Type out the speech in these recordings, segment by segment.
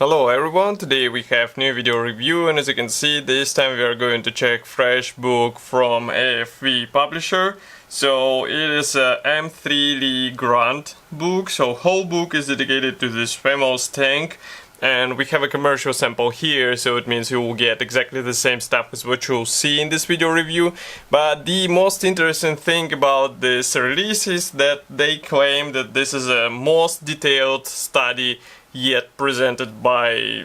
Hello everyone, today we have new video review, and as you can see this time we are going to check fresh book from AFV publisher. So it is a M3 Lee Grant book, so whole book is dedicated to this famous tank, and we have a commercial sample here, so it means you will get exactly the same stuff as what you'll see in this video review. But the most interesting thing about this release is that they claim that this is a most detailed study yet presented by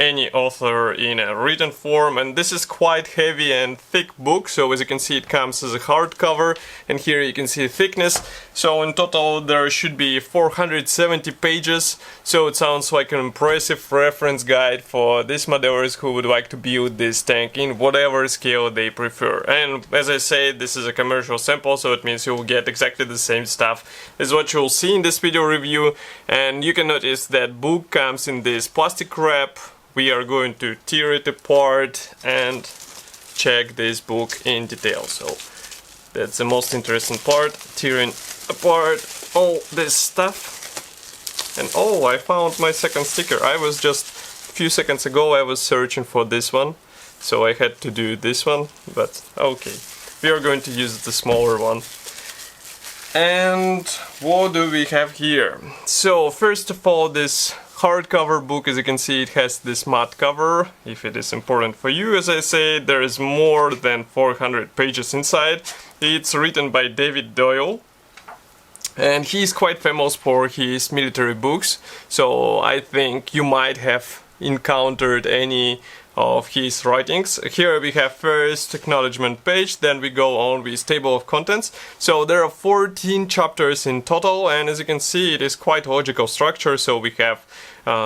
any author in a written form, and this is quite heavy and thick book. So as you can see, it comes as a hardcover, and here you can see thickness. So in total there should be 470 pages, so it sounds like an impressive reference guide for these modellers who would like to build this tank in whatever scale they prefer. And as I said, this is a commercial sample, so it means you'll get exactly the same stuff as what you'll see in this video review. And you can notice that book comes in this plastic wrap. We are going to tear it apart and check this book in detail. So that's the most interesting part, tearing apart all this stuff. And oh, I found my second sticker. I was just a few seconds ago I was searching for this one, so I had to do this one, but okay. We are going to use the smaller one. And what do we have here? So first of all, this hardcover book, as you can see, it has this matte cover. If it is important for you, as I say, there is more than 400 pages inside. It's written by David Doyle, and he's quite famous for his military books, so I think you might have encountered any of his writings. Here we have first acknowledgement page, then we go on with table of contents. So there are 14 chapters in total, and as you can see, it is quite logical structure. So we have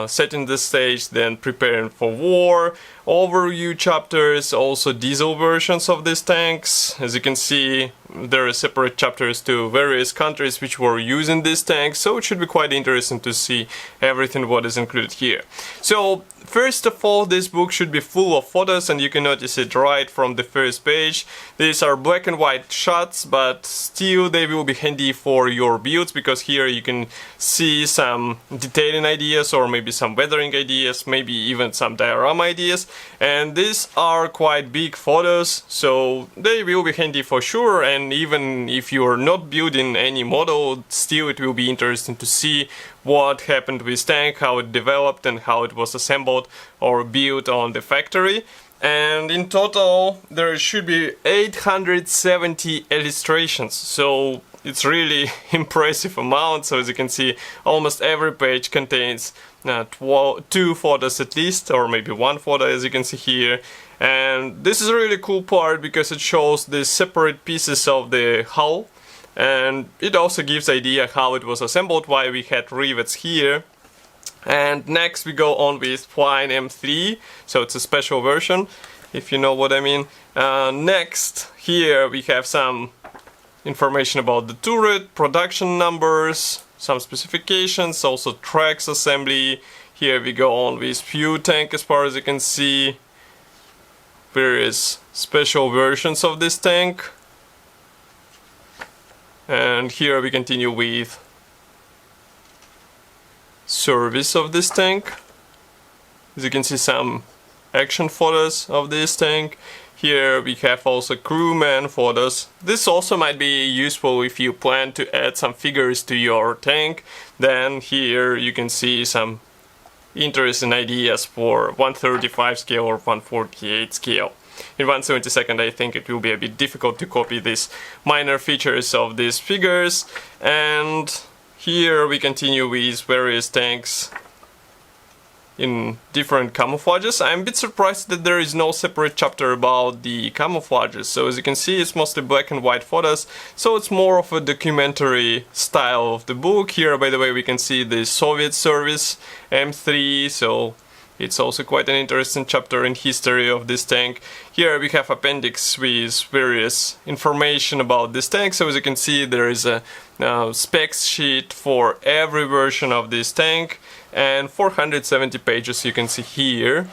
setting the stage, then preparing for war, overview chapters, also diesel versions of these tanks. As you can see, there are separate chapters to various countries which were using these tanks, so it should be quite interesting to see everything what is included here. So first of all, this book should be full of photos, and you can notice it right from the first page. These are black and white shots, but still they will be handy for your builds, because here you can see some detailing ideas, or maybe some weathering ideas, maybe even some diorama ideas. And these are quite big photos, so they will be handy for sure. And even if you are not building any model, still it will be interesting to see what happened with tank, how it developed and how it was assembled or built on the factory. And in total there should be 870 illustrations, so it's really impressive amount. So as you can see, almost every page contains 2 photos at least, or maybe 1 photo, as you can see here. And this is a really cool part because it shows the separate pieces of the hull, and it also gives idea how it was assembled, why we had rivets here. And next we go on with Flying M3, so it's a special version, if you know what I mean. Next, here we have some information about the turret, production numbers, some specifications, also tracks assembly. Here we go on with fuel tank, as far as you can see. Various special versions of this tank. And here we continue with service of this tank. As you can see, some action photos of this tank. Here we have also crewman photos. This also might be useful if you plan to add some figures to your tank. Then here you can see some interesting ideas for 135 scale or 148 scale. In 1/72 I think it will be a bit difficult to copy these minor features of these figures. And here we continue with various tanks in different camouflages. I'm a bit surprised that there is no separate chapter about the camouflages. So as you can see, it's mostly black and white photos, so it's more of a documentary style of the book. Here, by the way, we can see the Soviet service M3, so it's also quite an interesting chapter in history of this tank. Here we have appendix with various information about this tank. So as you can see, there is a specs sheet for every version of this tank, and 470 pages you can see here.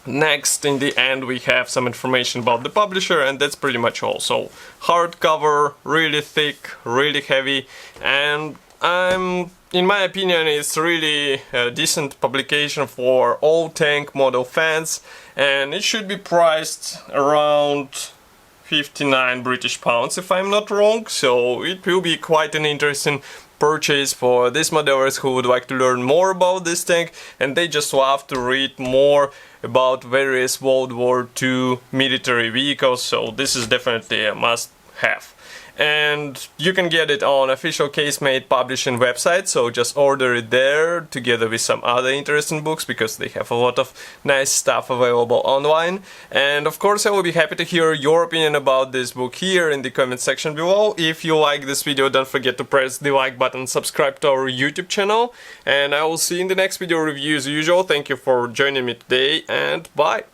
Next, in the end, we have some information about the publisher, and that's pretty much all. So hardcover, really thick, really heavy, and in my opinion, it's really a decent publication for all tank model fans, and it should be priced around 59 British pounds if I'm not wrong, so it will be quite an interesting purchase for these modellers who would like to learn more about this tank and they just love to read more about various World War II military vehicles, so this is definitely a must-have. And you can get it on official Casemate publishing website, so just order it there together with some other interesting books because they have a lot of nice stuff available online. And of course I will be happy to hear your opinion about this book here in the comment section below. If you like this video, don't forget to press the like button, subscribe to our YouTube channel, and I will see you in the next video review as usual. Thank you for joining me today and bye!